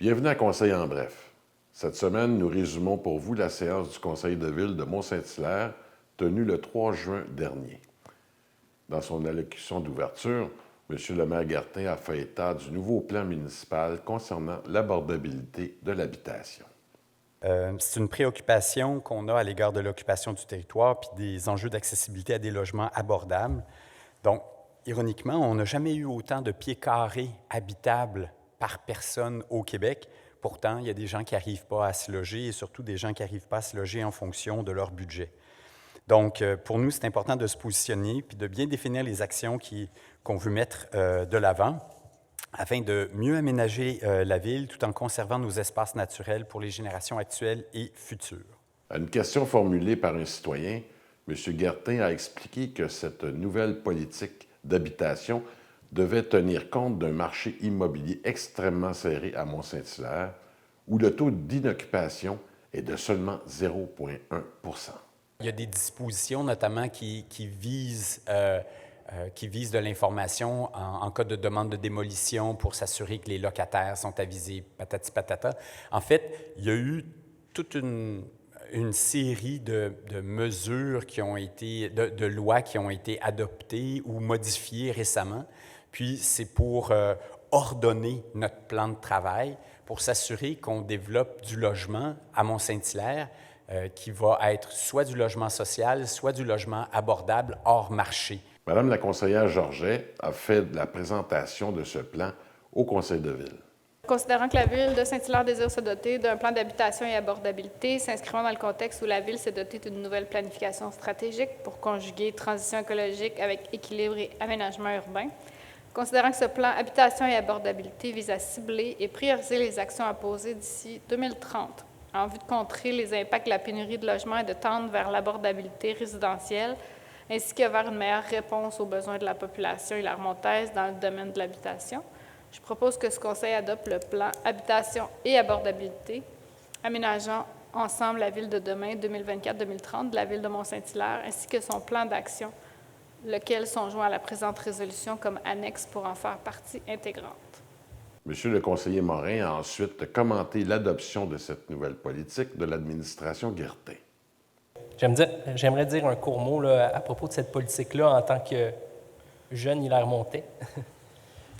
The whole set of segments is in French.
Bienvenue à Conseil en bref. Cette semaine, nous résumons pour vous la séance du Conseil de ville de Mont-Saint-Hilaire tenue le 3 juin dernier. Dans son allocution d'ouverture, M. le maire Gartin a fait état du nouveau plan municipal concernant l'abordabilité de l'habitation. C'est une préoccupation qu'on a à l'égard de l'occupation du territoire puis des enjeux d'accessibilité à des logements abordables. Donc, ironiquement, on n'a jamais eu autant de pieds carrés habitables par personne au Québec. Pourtant, il y a des gens qui n'arrivent pas à se loger et surtout des gens qui n'arrivent pas à se loger en fonction de leur budget. Donc, pour nous, c'est important de se positionner puis de bien définir les actions qu'on veut mettre de l'avant afin de mieux aménager la ville tout en conservant nos espaces naturels pour les générations actuelles et futures. À une question formulée par un citoyen, M. Gartin a expliqué que cette nouvelle politique d'habitation devait tenir compte d'un marché immobilier extrêmement serré à Mont-Saint-Hilaire, où le taux d'inoccupation est de seulement 0,1 %. Il y a des dispositions notamment qui visent de l'information en cas de demande de démolition pour s'assurer que les locataires sont avisés, patati patata. En fait, il y a eu toute une série de mesures qui ont été, de lois qui ont été adoptées ou modifiées récemment. Puis c'est pour ordonner notre plan de travail, pour s'assurer qu'on développe du logement à Mont-Saint-Hilaire qui va être soit du logement social, soit du logement abordable hors marché. Madame la conseillère Georget a fait la présentation de ce plan au Conseil de ville. Considérant que la Ville de Saint-Hilaire désire se doter d'un plan d'habitation et abordabilité, s'inscrivant dans le contexte où la Ville s'est dotée d'une nouvelle planification stratégique pour conjuguer transition écologique avec équilibre et aménagement urbain, considérant que ce plan habitation et abordabilité vise à cibler et prioriser les actions à poser d'ici 2030 en vue de contrer les impacts de la pénurie de logements et de tendre vers l'abordabilité résidentielle, ainsi que vers une meilleure réponse aux besoins de la population hilarmontaise dans le domaine de l'habitation, je propose que ce Conseil adopte le plan Habitation et abordabilité, aménageant ensemble la Ville de demain 2024-2030 de la Ville de Mont-Saint-Hilaire, ainsi que son plan d'action, lequel sont joints à la présente résolution comme annexe pour en faire partie intégrante. Monsieur le conseiller Morin a ensuite commenté l'adoption de cette nouvelle politique de l'administration Gartin. J'aimerais dire un court mot là, à propos de cette politique-là en tant que jeune hilaire-montais.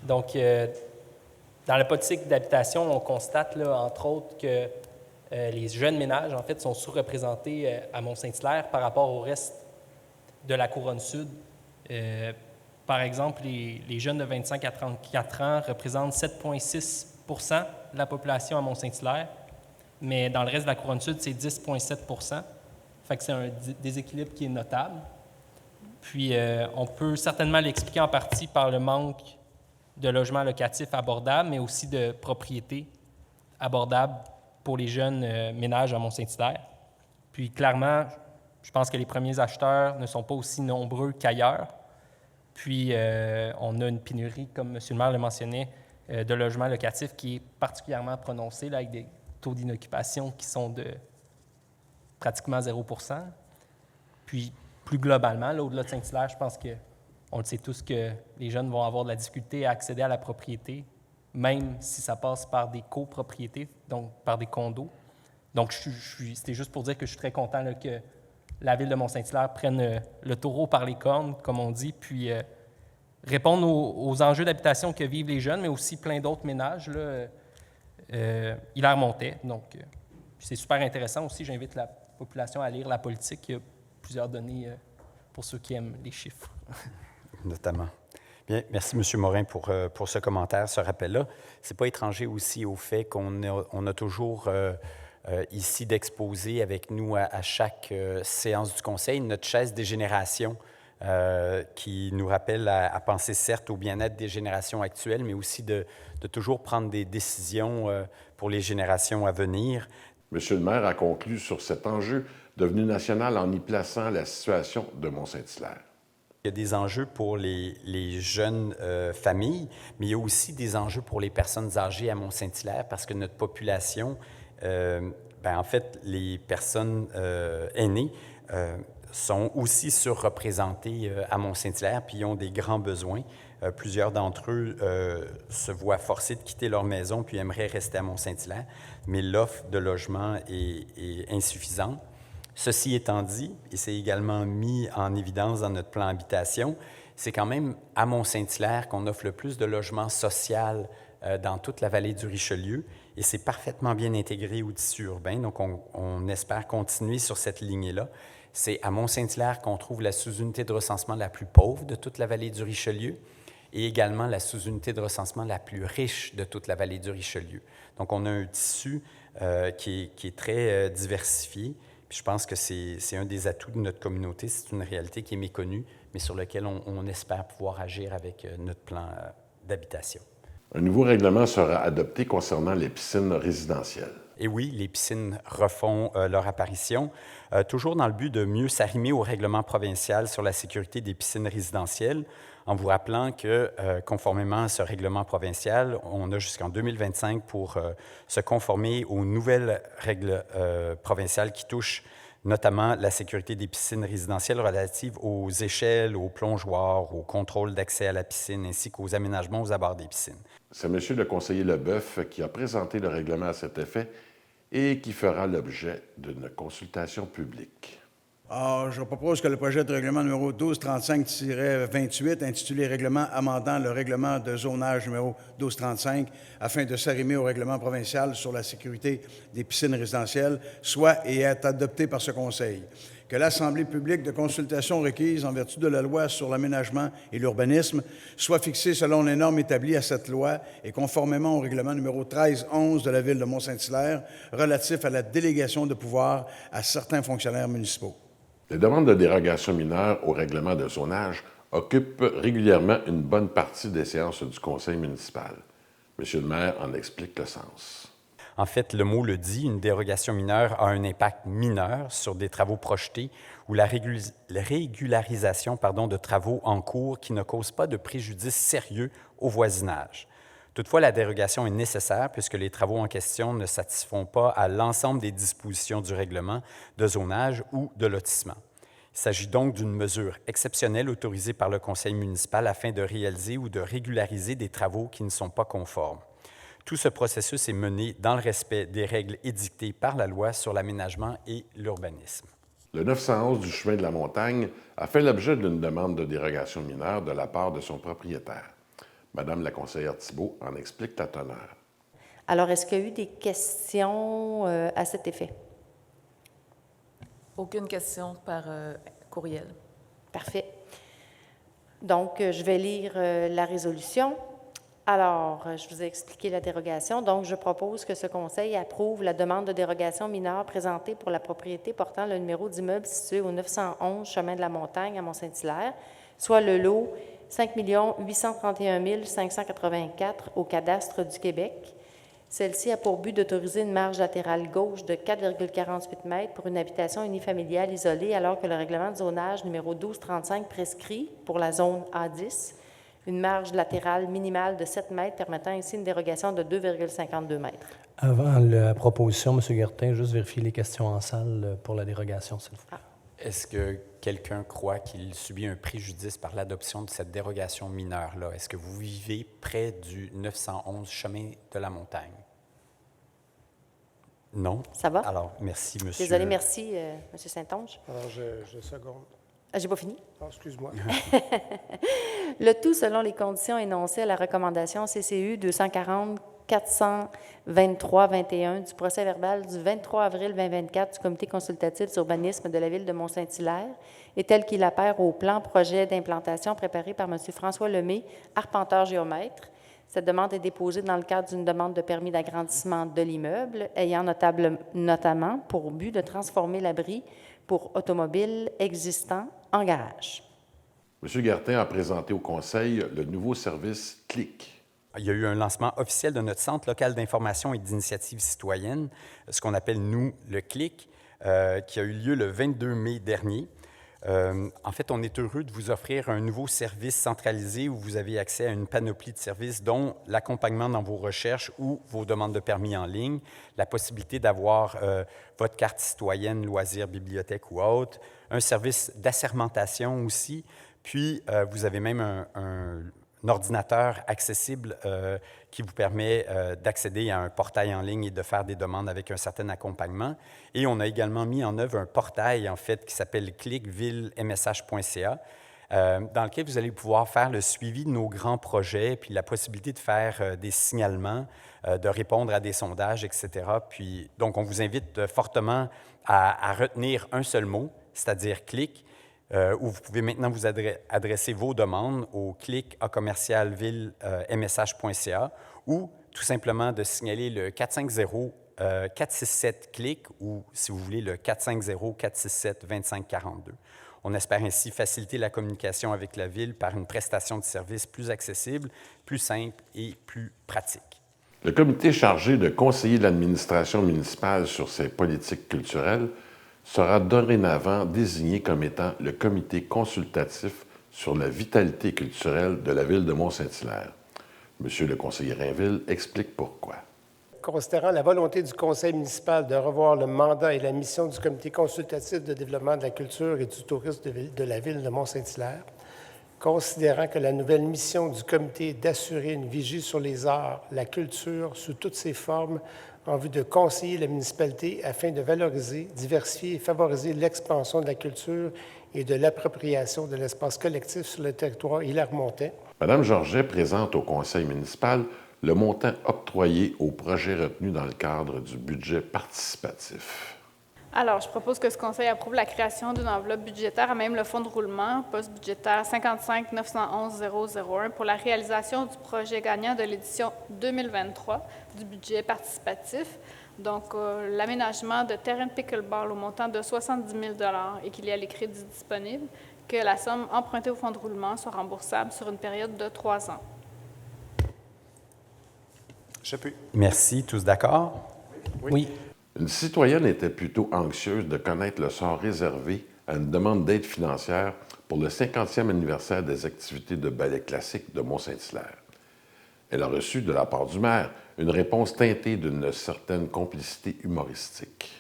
Donc, dans la politique d'habitation, on constate, là, entre autres, que les jeunes ménages, en fait, sont sous-représentés à Mont-Saint-Hilaire par rapport au reste de la Couronne Sud. Par exemple, les jeunes de 25 à 34 ans représentent 7,6 % de la population à Mont-Saint-Hilaire, mais dans le reste de la Couronne Sud, c'est 10,7 %. Fait que c'est un déséquilibre qui est notable. Puis, on peut certainement l'expliquer en partie par le manque de logements locatifs abordables, mais aussi de propriétés abordables pour les jeunes ménages à Mont-Saint-Hilaire. Puis, clairement, je pense que les premiers acheteurs ne sont pas aussi nombreux qu'ailleurs. Puis, on a une pénurie, comme M. le maire le mentionnait, de logements locatifs qui est particulièrement prononcée, là, avec des taux d'inoccupation qui sont de pratiquement 0 %. Puis, plus globalement, là, au-delà de Saint-Hilaire, je pense qu'on le sait tous que les jeunes vont avoir de la difficulté à accéder à la propriété, même si ça passe par des copropriétés, donc par des condos. Donc, c'était juste pour dire que je suis très content là, que la Ville de Mont-Saint-Hilaire prenne le taureau par les cornes, comme on dit, puis répondre aux enjeux d'habitation que vivent les jeunes, mais aussi plein d'autres ménages, hilaire-montais. Donc, c'est super intéressant aussi. J'invite la population à lire la politique. Il y a plusieurs données pour ceux qui aiment les chiffres. Notamment. Bien, merci M. Morin pour ce commentaire, ce rappel-là. Ce n'est pas étranger aussi au fait qu'on a toujours ici d'exposer avec nous à chaque séance du Conseil notre chaise des générations qui nous rappelle à penser certes au bien-être des générations actuelles, mais aussi de toujours prendre des décisions pour les générations à venir. Monsieur le maire a conclu sur cet enjeu devenu national en y plaçant la situation de Mont-Saint-Hilaire. Il y a des enjeux pour les jeunes familles, mais il y a aussi des enjeux pour les personnes âgées à Mont-Saint-Hilaire parce que notre population, en fait, les personnes aînées sont aussi surreprésentés à Mont-Saint-Hilaire, puis ils ont des grands besoins. Plusieurs d'entre eux se voient forcés de quitter leur maison puis aimeraient rester à Mont-Saint-Hilaire, mais l'offre de logement est insuffisante. Ceci étant dit, et c'est également mis en évidence dans notre plan habitation, c'est quand même à Mont-Saint-Hilaire qu'on offre le plus de logements sociaux dans toute la vallée du Richelieu, et c'est parfaitement bien intégré au tissu urbain, donc on espère continuer sur cette lignée-là. C'est à Mont-Saint-Hilaire qu'on trouve la sous-unité de recensement la plus pauvre de toute la vallée du Richelieu et également la sous-unité de recensement la plus riche de toute la vallée du Richelieu. Donc, on a un tissu qui est très diversifié. Puis je pense que c'est un des atouts de notre communauté. C'est une réalité qui est méconnue, mais sur laquelle on espère pouvoir agir avec notre plan d'habitation. Un nouveau règlement sera adopté concernant les piscines résidentielles. Et oui, les piscines refont leur apparition, toujours dans le but de mieux s'arrimer au règlement provincial sur la sécurité des piscines résidentielles, en vous rappelant que, conformément à ce règlement provincial, on a jusqu'en 2025 pour se conformer aux nouvelles règles provinciales qui touchent notamment la sécurité des piscines résidentielles relatives aux échelles, aux plongeoires, au contrôle d'accès à la piscine, ainsi qu'aux aménagements aux abords des piscines. C'est M. le conseiller Leboeuf qui a présenté le règlement à cet effet et qui fera l'objet d'une consultation publique. Alors, je propose que le projet de règlement numéro 1235-28, intitulé « Règlement amendant le règlement de zonage numéro 1235 afin de s'arrimer au règlement provincial sur la sécurité des piscines résidentielles », soit et est adopté par ce Conseil. Que l'Assemblée publique de consultation requise en vertu de la loi sur l'aménagement et l'urbanisme soit fixée selon les normes établies à cette loi et conformément au règlement numéro 1311 de la Ville de Mont-Saint-Hilaire relatif à la délégation de pouvoir à certains fonctionnaires municipaux. Les demandes de dérogation mineure au règlement de zonage occupent régulièrement une bonne partie des séances du conseil municipal. Monsieur le maire en explique le sens. En fait, le mot le dit, une dérogation mineure a un impact mineur sur des travaux projetés ou la régularisation de travaux en cours qui ne causent pas de préjudice sérieux au voisinage. Toutefois, la dérogation est nécessaire puisque les travaux en question ne satisfont pas à l'ensemble des dispositions du règlement de zonage ou de lotissement. Il s'agit donc d'une mesure exceptionnelle autorisée par le conseil municipal afin de réaliser ou de régulariser des travaux qui ne sont pas conformes. Tout ce processus est mené dans le respect des règles édictées par la loi sur l'aménagement et l'urbanisme. Le 911 du chemin de la Montagne a fait l'objet d'une demande de dérogation mineure de la part de son propriétaire. Madame la conseillère Thibault en explique la teneur. Alors, est-ce qu'il y a eu des questions à cet effet? Aucune question par courriel. Parfait. Donc, je vais lire la résolution. Alors, je vous ai expliqué la dérogation. Donc, je propose que ce Conseil approuve la demande de dérogation mineure présentée pour la propriété portant le numéro d'immeuble situé au 911 chemin de la Montagne à Mont-Saint-Hilaire, soit le lot 5 831 584 au cadastre du Québec. Celle-ci a pour but d'autoriser une marge latérale gauche de 4,48 mètres pour une habitation unifamiliale isolée, alors que le règlement de zonage numéro 1235 prescrit, pour la zone A10, une marge latérale minimale de 7 mètres, permettant ainsi une dérogation de 2,52 mètres. Avant la proposition, M. Guertin, juste vérifier les questions en salle pour la dérogation, s'il vous plaît. Est-ce que quelqu'un croit qu'il subit un préjudice par l'adoption de cette dérogation mineure-là? Est-ce que vous vivez près du 911 chemin de la Montagne? Non? Ça va? Alors, merci, monsieur. Désolé, merci, M. Saint-Onge. Alors, je seconde. J'ai pas fini? Ah, excuse-moi. Le tout selon les conditions énoncées à la recommandation CCU 240-423-21 du procès-verbal du 23 avril 2024 du Comité consultatif d'urbanisme de la Ville de Mont-Saint-Hilaire et tel qu'il apparaît au plan projet d'implantation préparé par M. François Lemay, arpenteur géomètre. Cette demande est déposée dans le cadre d'une demande de permis d'agrandissement de l'immeuble, ayant notamment pour but de transformer l'abri pour automobiles existant en garage. M. Guertin a présenté au Conseil le nouveau service CLIC. Il y a eu un lancement officiel de notre Centre local d'information et d'initiative citoyenne, ce qu'on appelle, nous, le CLIC, qui a eu lieu le 22 mai dernier. En fait, on est heureux de vous offrir un nouveau service centralisé où vous avez accès à une panoplie de services, dont l'accompagnement dans vos recherches ou vos demandes de permis en ligne, la possibilité d'avoir votre carte citoyenne, loisirs, bibliothèque ou autre, un service d'assermentation aussi, puis vous avez même un ordinateur accessible qui vous permet d'accéder à un portail en ligne et de faire des demandes avec un certain accompagnement. Et on a également mis en œuvre un portail, en fait, qui s'appelle clickvillemsh.ca, dans lequel vous allez pouvoir faire le suivi de nos grands projets, puis la possibilité de faire des signalements, de répondre à des sondages, etc. Puis, donc, on vous invite fortement à retenir un seul mot, c'est-à-dire click, où vous pouvez maintenant vous adresser vos demandes au click@commercialvillemsh.ca ou tout simplement de signaler le 450-467-CLIC ou, si vous voulez, le 450-467-2542. On espère ainsi faciliter la communication avec la Ville par une prestation de services plus accessible, plus simple et plus pratique. Le comité chargé de conseiller l'administration municipale sur ses politiques culturelles sera dorénavant désigné comme étant le comité consultatif sur la vitalité culturelle de la ville de Mont-Saint-Hilaire. Monsieur le conseiller Rainville explique pourquoi. Considérant la volonté du conseil municipal de revoir le mandat et la mission du comité consultatif de développement de la culture et du tourisme de la ville de Mont-Saint-Hilaire, considérant que la nouvelle mission du comité est d'assurer une vigie sur les arts, la culture sous toutes ses formes, en vue de conseiller la municipalité afin de valoriser, diversifier et favoriser l'expansion de la culture et de l'appropriation de l'espace collectif sur le territoire hilaire-montais. Madame Georget présente au conseil municipal le montant octroyé aux projets retenus dans le cadre du budget participatif. Alors, je propose que ce conseil approuve la création d'une enveloppe budgétaire à même le fonds de roulement, poste budgétaire 55 911 001 pour la réalisation du projet gagnant de l'édition 2023 du budget participatif, donc l'aménagement de terrain de pickleball au montant de 70 000 et qu'il y a les crédits disponibles, que la somme empruntée au fonds de roulement soit remboursable sur une période de 3 ans. J'appuie. Merci. Tous d'accord? Oui. Une citoyenne était plutôt anxieuse de connaître le sort réservé à une demande d'aide financière pour le 50e anniversaire des activités de ballet classique de Mont-Saint-Hilaire. Elle a reçu de la part du maire une réponse teintée d'une certaine complicité humoristique.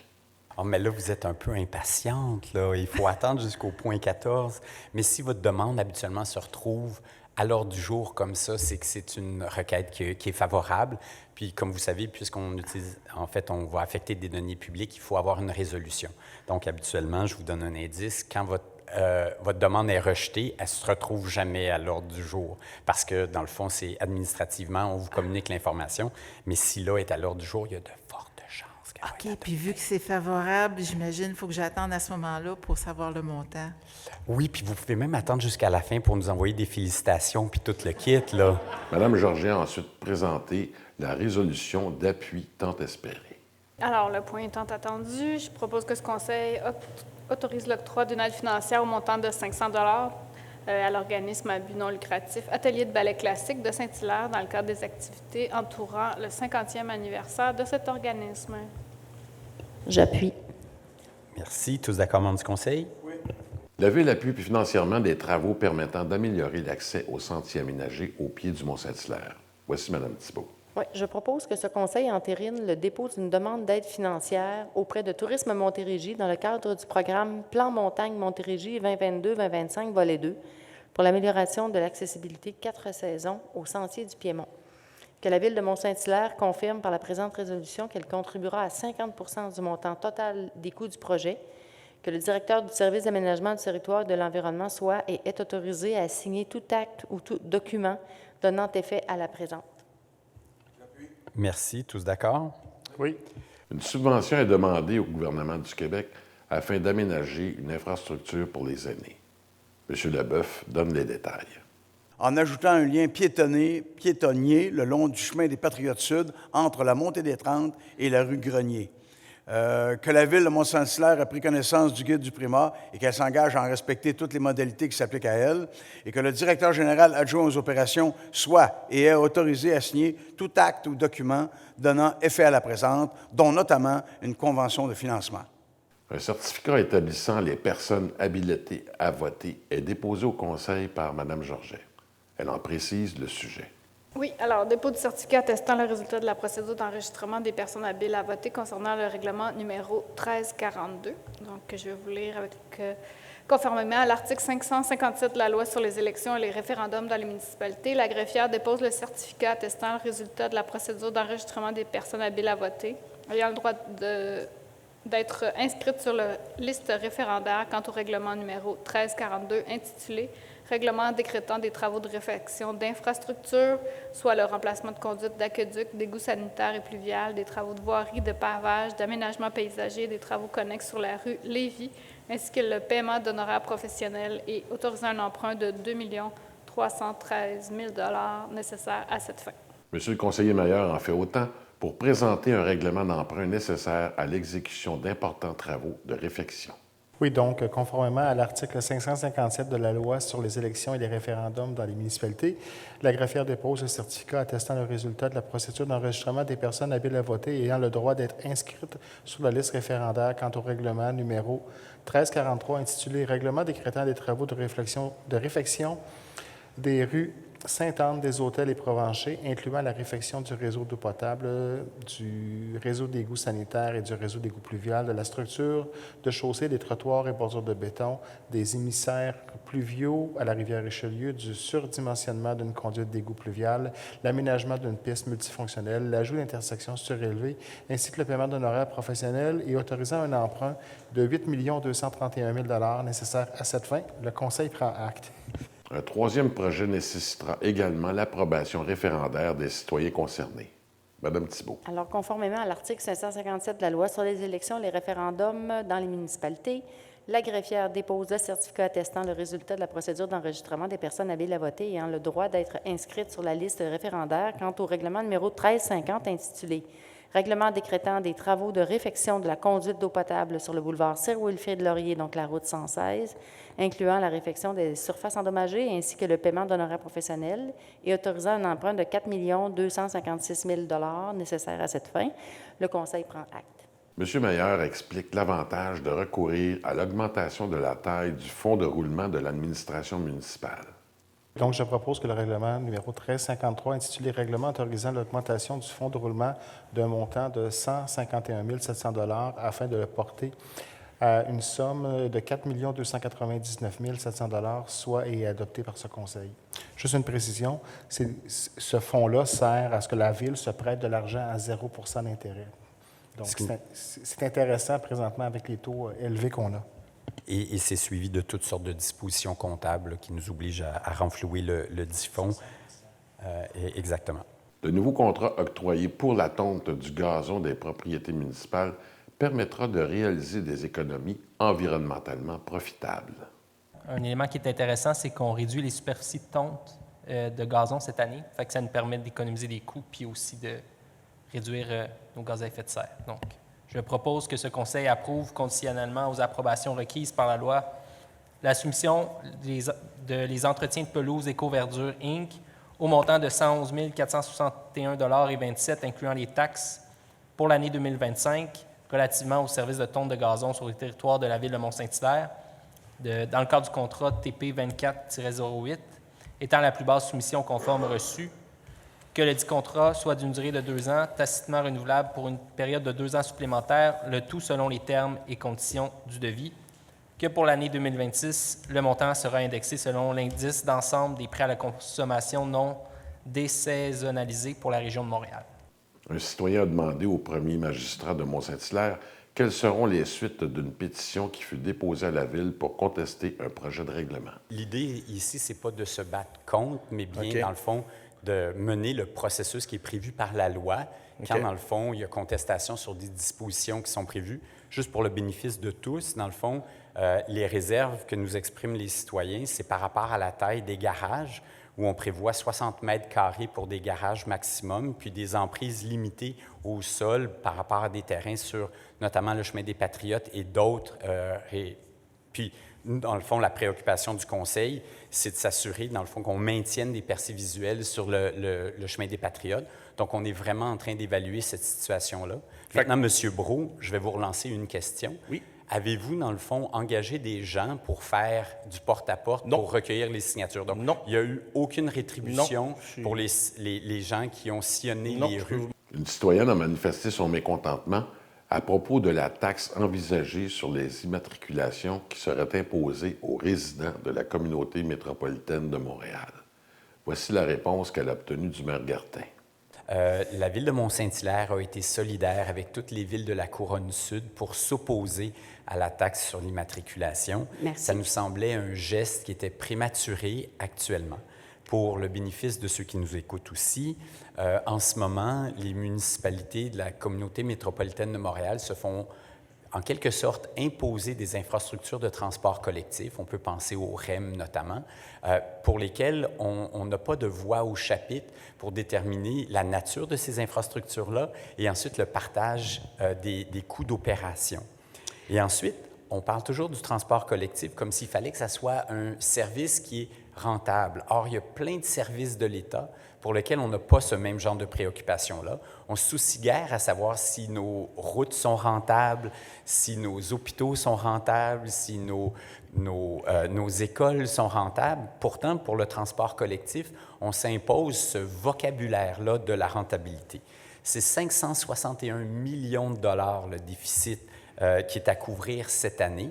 Oh, mais là, vous êtes un peu impatiente, là. Il faut attendre jusqu'au point 14. Mais si votre demande habituellement se retrouve à l'ordre du jour comme ça, c'est que c'est une requête qui est favorable. Puis, comme vous savez, puisqu'on utilise, en fait, on va affecter des données publiques, il faut avoir une résolution. Donc, habituellement, je vous donne un indice. Quand votre demande est rejetée, elle ne se retrouve jamais à l'ordre du jour. Parce que, dans le fond, c'est administrativement, on vous communique l'information. Mais si là est à l'ordre du jour, il y a de fortes chances qu'elle va OK, être puis vu que c'est favorable, j'imagine qu'il faut que j'attende à ce moment-là pour savoir le montant. Oui, puis vous pouvez même attendre jusqu'à la fin pour nous envoyer des félicitations puis tout le kit, là. Madame Georget a ensuite présenté la résolution d'appui tant espérée. Alors, le point étant attendu, je propose que ce conseil autorise l'octroi d'une aide financière au montant de 500 à l'organisme à but non lucratif Atelier de ballet classique de Saint-Hilaire dans le cadre des activités entourant le 50e anniversaire de cet organisme. J'appuie. Merci. Tous d'accord, membres du conseil? La Ville appuie financièrement des travaux permettant d'améliorer l'accès aux sentiers aménagés au pied du Mont-Saint-Hilaire. Voici Mme Thibault. Oui, je propose que ce conseil entérine le dépôt d'une demande d'aide financière auprès de Tourisme Montérégie dans le cadre du programme Plan Montagne Montérégie 2022-2025, volet 2, pour l'amélioration de l'accessibilité 4 saisons au sentier du Piémont. Que la Ville de Mont-Saint-Hilaire confirme par la présente résolution qu'elle contribuera à 50 du montant total des coûts du projet, que le directeur du service d'aménagement du territoire et de l'environnement soit et est autorisé à signer tout acte ou tout document donnant effet à la présente. Merci. Tous d'accord? Oui. Une subvention est demandée au gouvernement du Québec afin d'aménager une infrastructure pour les aînés. M. Leboeuf donne les détails. En ajoutant un lien piétonnier le long du chemin des Patriotes Sud entre la montée des 30 et la rue Grenier. Que la Ville de Mont-Saint-Hilaire a pris connaissance du guide du primat et qu'elle s'engage à en respecter toutes les modalités qui s'appliquent à elle, et que le directeur général adjoint aux opérations soit et est autorisé à signer tout acte ou document donnant effet à la présente, dont notamment une convention de financement. Un certificat établissant les personnes habilitées à voter est déposé au Conseil par Mme Georget. Elle en précise le sujet. Oui, alors, dépôt du certificat attestant le résultat de la procédure d'enregistrement des personnes habiles à voter concernant le règlement numéro 1342. Donc, je vais vous lire avec conformément à l'article 557 de la Loi sur les élections et les référendums dans les municipalités, la greffière dépose le certificat attestant le résultat de la procédure d'enregistrement des personnes habiles à voter, ayant le droit d'être inscrite sur la liste référendaire quant au règlement numéro 1342 intitulé « Règlement décrétant des travaux de réfection d'infrastructures, soit le remplacement de conduites d'aqueduc, d'égouts sanitaires et pluviales, des travaux de voirie, de pavage, d'aménagement paysager, des travaux connexes sur la rue Lévis, ainsi que le paiement d'honoraires professionnels et autorisant un emprunt de 2 313 000 $ nécessaires à cette fin. Monsieur le conseiller Maillard en fait autant pour présenter un règlement d'emprunt nécessaire à l'exécution d'importants travaux de réfection. Oui, donc, conformément à l'article 557 de la Loi sur les élections et les référendums dans les municipalités, la greffière dépose le certificat attestant le résultat de la procédure d'enregistrement des personnes habiles à voter et ayant le droit d'être inscrites sur la liste référendaire quant au règlement numéro 1343 intitulé « Règlement décrétant des travaux de réfection des rues Sainte-Anne, des hôtels et Provencher, incluant la réfection du réseau d'eau potable, du réseau d'égouts sanitaires et du réseau d'égouts pluvial, de la structure de chaussée, des trottoirs et bordures de béton, des émissaires pluviaux à la rivière Richelieu, du surdimensionnement d'une conduite d'égout pluvial, l'aménagement d'une piste multifonctionnelle, l'ajout d'intersections surélevées, ainsi que le paiement d'honoraires professionnels et autorisant un emprunt de 8 231 000 $ nécessaire à cette fin. Le Conseil prend acte. Un troisième projet nécessitera également l'approbation référendaire des citoyens concernés. Madame Thibault. Alors, conformément à l'article 557 de la Loi sur les élections et les référendums dans les municipalités, la greffière dépose le certificat attestant le résultat de la procédure d'enregistrement des personnes habiles à voter ayant le droit d'être inscrites sur la liste référendaire quant au règlement numéro 1350 intitulé « Règlement décrétant des travaux de réfection de la conduite d'eau potable sur le boulevard Sir-Wilfrid-Laurier, donc la route 116, incluant la réfection des surfaces endommagées ainsi que le paiement d'honoraires professionnels et autorisant un emprunt de 4 256 000 $ nécessaire à cette fin. Le Conseil prend acte. M. Maillard explique l'avantage de recourir à l'augmentation de la taille du fonds de roulement de l'administration municipale. Donc, je propose que le règlement numéro 1353, intitulé « Règlement autorisant l'augmentation du fonds de roulement d'un montant de 151 700 $ afin de le porter à une somme de 4 299 700 $, soit et adopté par ce Conseil. » Juste une précision, ce fonds-là sert à ce que la Ville se prête de l'argent à 0 % d'intérêt. Donc, c'est intéressant présentement avec les taux élevés qu'on a. Et c'est suivi de toutes sortes de dispositions comptables qui nous obligent à renflouer le dit fonds. Exactement. Le nouveau contrat octroyé pour la tonte du gazon des propriétés municipales permettra de réaliser des économies environnementalement profitables. Un élément qui est intéressant, c'est qu'on réduit les superficies de tonte de gazon cette année. Fait que ça nous permet d'économiser des coûts puis aussi de réduire nos gaz à effet de serre. Donc, je propose que ce Conseil approuve conditionnellement aux approbations requises par la loi la soumission des entretiens de pelouse Éco-Verdure Inc. au montant de 111 461,27 $, incluant les taxes pour l'année 2025 relativement au service de tonte de gazon sur le territoire de la Ville de Mont-Saint-Hilaire, dans le cadre du contrat TP 24-08, étant la plus basse soumission conforme reçue, que le dit contrat soit d'une durée de 2 ans, tacitement renouvelable pour une période de 2 ans supplémentaires, le tout selon les termes et conditions du devis, que pour l'année 2026, le montant sera indexé selon l'indice d'ensemble des prêts à la consommation non désaisonnalisés pour la région de Montréal. Un citoyen a demandé au premier magistrat de Mont-Saint-Hilaire quelles seront les suites d'une pétition qui fut déposée à la Ville pour contester un projet de règlement. L'idée ici, c'est pas de se battre contre, mais bien, dans le fond, de mener le processus qui est prévu par la loi, quand, dans le fond, il y a contestation sur des dispositions qui sont prévues. Juste pour le bénéfice de tous, dans le fond, les réserves que nous expriment les citoyens, c'est par rapport à la taille des garages, où on prévoit 60 mètres carrés pour des garages maximum, puis des emprises limitées au sol par rapport à des terrains sur notamment le chemin des Patriotes et d'autres. Puis, dans le fond, la préoccupation du Conseil, c'est de s'assurer, dans le fond, qu'on maintienne des percées visuelles sur le chemin des Patriotes. Donc, on est vraiment en train d'évaluer cette situation-là. Maintenant, M. Brault, je vais vous relancer une question. Oui. avez-vous, dans le fond, engagé des gens pour faire du porte-à-porte, pour recueillir les signatures? Donc, Non. il n'y a eu aucune rétribution Non. pour les gens qui ont sillonné les rues? Une citoyenne a manifesté son mécontentement à propos de la taxe envisagée sur les immatriculations qui serait imposée aux résidents de la communauté métropolitaine de Montréal. Voici la réponse qu'elle a obtenue du maire Gartin. La ville de Mont-Saint-Hilaire a été solidaire avec toutes les villes de la Couronne Sud pour s'opposer à la taxe sur l'immatriculation. Merci. Ça nous semblait un geste qui était prématuré actuellement. Pour le bénéfice de ceux qui nous écoutent aussi, en ce moment, les municipalités de la communauté métropolitaine de Montréal se font en quelque sorte imposer des infrastructures de transport collectif, on peut penser au REM notamment, pour lesquelles on n'a pas de voix au chapitre pour déterminer la nature de ces infrastructures-là et ensuite le partage des coûts d'opération. Et ensuite, on parle toujours du transport collectif comme s'il fallait que ça soit un service qui est rentable. Or, il y a plein de services de l'État pour lesquels on n'a pas ce même genre de préoccupation-là. On se soucie guère à savoir si nos routes sont rentables, si nos hôpitaux sont rentables, si nos écoles sont rentables. Pourtant, pour le transport collectif, on s'impose ce vocabulaire-là de la rentabilité. C'est 561 millions de dollars le déficit qui est à couvrir cette année.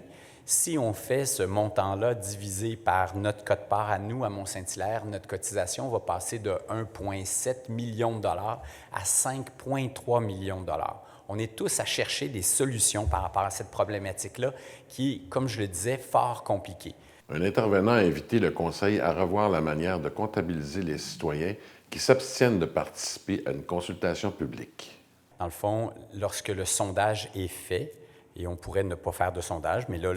Si on fait ce montant-là divisé par notre quote-part à nous, à Mont-Saint-Hilaire, notre cotisation va passer de 1,7 million de dollars à 5,3 millions de dollars. On est tous à chercher des solutions par rapport à cette problématique-là qui est, comme je le disais, fort compliquée. Un intervenant a invité le Conseil à revoir la manière de comptabiliser les citoyens qui s'abstiennent de participer à une consultation publique. Dans le fond, lorsque le sondage est fait, et on pourrait ne pas faire de sondage, mais là,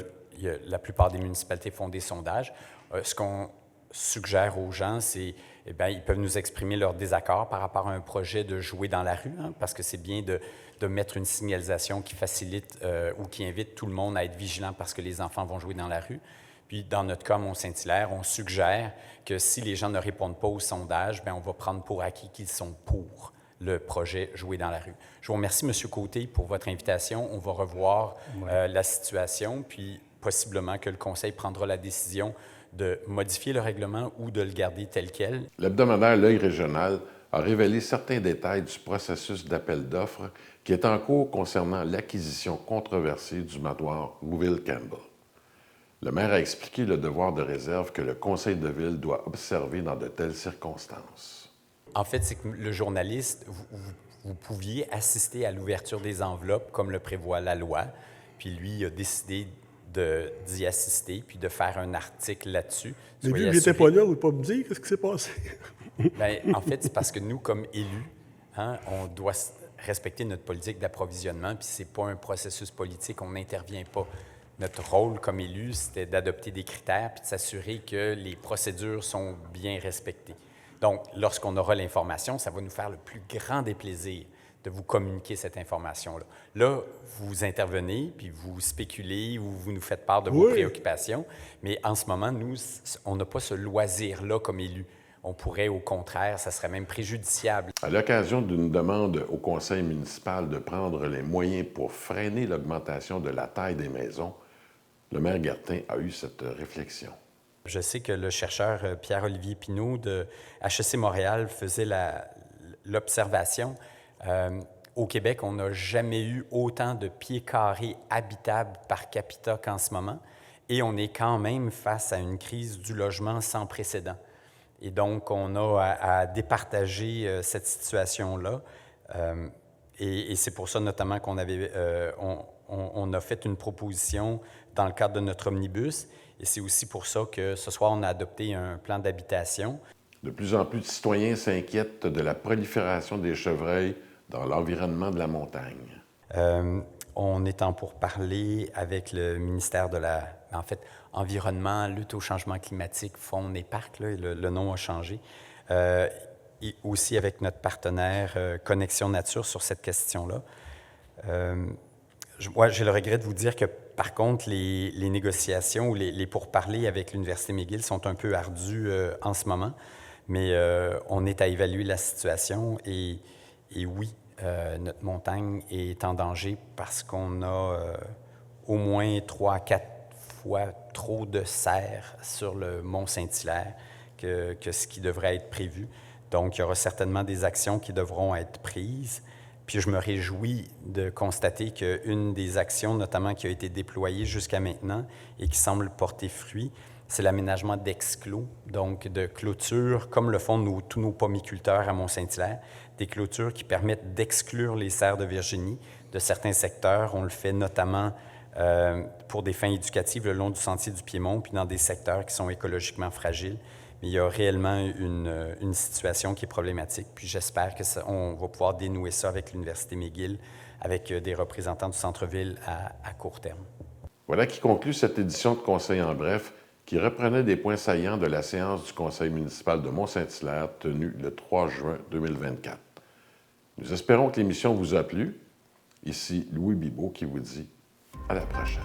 la plupart des municipalités font des sondages. Ce qu'on suggère aux gens, c'est ils peuvent nous exprimer leur désaccord par rapport à un projet de jouer dans la rue, parce que c'est bien de mettre une signalisation qui facilite ou qui invite tout le monde à être vigilant parce que les enfants vont jouer dans la rue. Puis, dans notre cas, Mont-Saint-Hilaire, on suggère que si les gens ne répondent pas au sondage, on va prendre pour acquis qu'ils sont pour le projet Jouer dans la rue. Je vous remercie, M. Côté, pour votre invitation. On va revoir la situation, puis possiblement que le Conseil prendra la décision de modifier le règlement ou de le garder tel quel. L'hebdomadaire L'Œil régional a révélé certains détails du processus d'appel d'offres qui est en cours concernant l'acquisition controversée du manoir Rouville-Campbell. Le maire a expliqué le devoir de réserve que le Conseil de ville doit observer dans de telles circonstances. En fait, c'est que le journaliste, vous pouviez assister à l'ouverture des enveloppes comme le prévoit la loi, puis lui il a décidé d'y assister, puis de faire un article là-dessus. Mais lui, il n'était pas là, il ne pas me dire qu'est-ce qui s'est passé. En fait, c'est parce que nous, comme élus, on doit respecter notre politique d'approvisionnement, puis ce n'est pas un processus politique, on n'intervient pas. Notre rôle comme élu, c'était d'adopter des critères puis de s'assurer que les procédures sont bien respectées. Donc, lorsqu'on aura l'information, ça va nous faire le plus grand des plaisirs de vous communiquer cette information-là. Là, vous intervenez, puis vous spéculez ou vous nous faites part de vos préoccupations, mais en ce moment, nous, on n'a pas ce loisir-là comme élus. On pourrait, au contraire, ça serait même préjudiciable. À l'occasion d'une demande au conseil municipal de prendre les moyens pour freiner l'augmentation de la taille des maisons, le maire Gartin a eu cette réflexion. Je sais que le chercheur Pierre-Olivier Pinault de HEC Montréal faisait l'observation. Au Québec, on n'a jamais eu autant de pieds carrés habitables par capita qu'en ce moment, et on est quand même face à une crise du logement sans précédent. Et donc, on a à départager cette situation-là. Et c'est pour ça, notamment, qu'on a fait une proposition dans le cadre de notre omnibus. Et c'est aussi pour ça que ce soir, on a adopté un plan d'habitation. De plus en plus de citoyens s'inquiètent de la prolifération des chevreuils dans l'environnement de la montagne. On est en pourparlers avec le ministère de Environnement, lutte au changement climatique, Faune et Parcs, là, le nom a changé, et aussi avec notre partenaire Connexion Nature sur cette question-là. J'ai le regret de vous dire que, par contre, les négociations ou les pourparlers avec l'Université McGill sont un peu ardus en ce moment, mais on est à évaluer la situation et oui, notre montagne est en danger parce qu'on a au moins 3 à 4 fois trop de serres sur le mont Saint-Hilaire que ce qui devrait être prévu. Donc, il y aura certainement des actions qui devront être prises. Puis je me réjouis de constater qu'une des actions, notamment qui a été déployée jusqu'à maintenant et qui semble porter fruit, c'est l'aménagement d'exclos, donc de clôtures, comme le font tous nos pommiculteurs à Mont-Saint-Hilaire, des clôtures qui permettent d'exclure les cerfs de Virginie de certains secteurs. On le fait notamment pour des fins éducatives le long du sentier du Piémont, puis dans des secteurs qui sont écologiquement fragiles. Mais il y a réellement une situation qui est problématique. Puis j'espère qu'on va pouvoir dénouer ça avec l'Université McGill, avec des représentants du centre-ville à court terme. Voilà qui conclut cette édition de Conseil en bref, qui reprenait des points saillants de la séance du Conseil municipal de Mont-Saint-Hilaire tenue le 3 juin 2024. Nous espérons que l'émission vous a plu. Ici Louis Bibeau qui vous dit à la prochaine.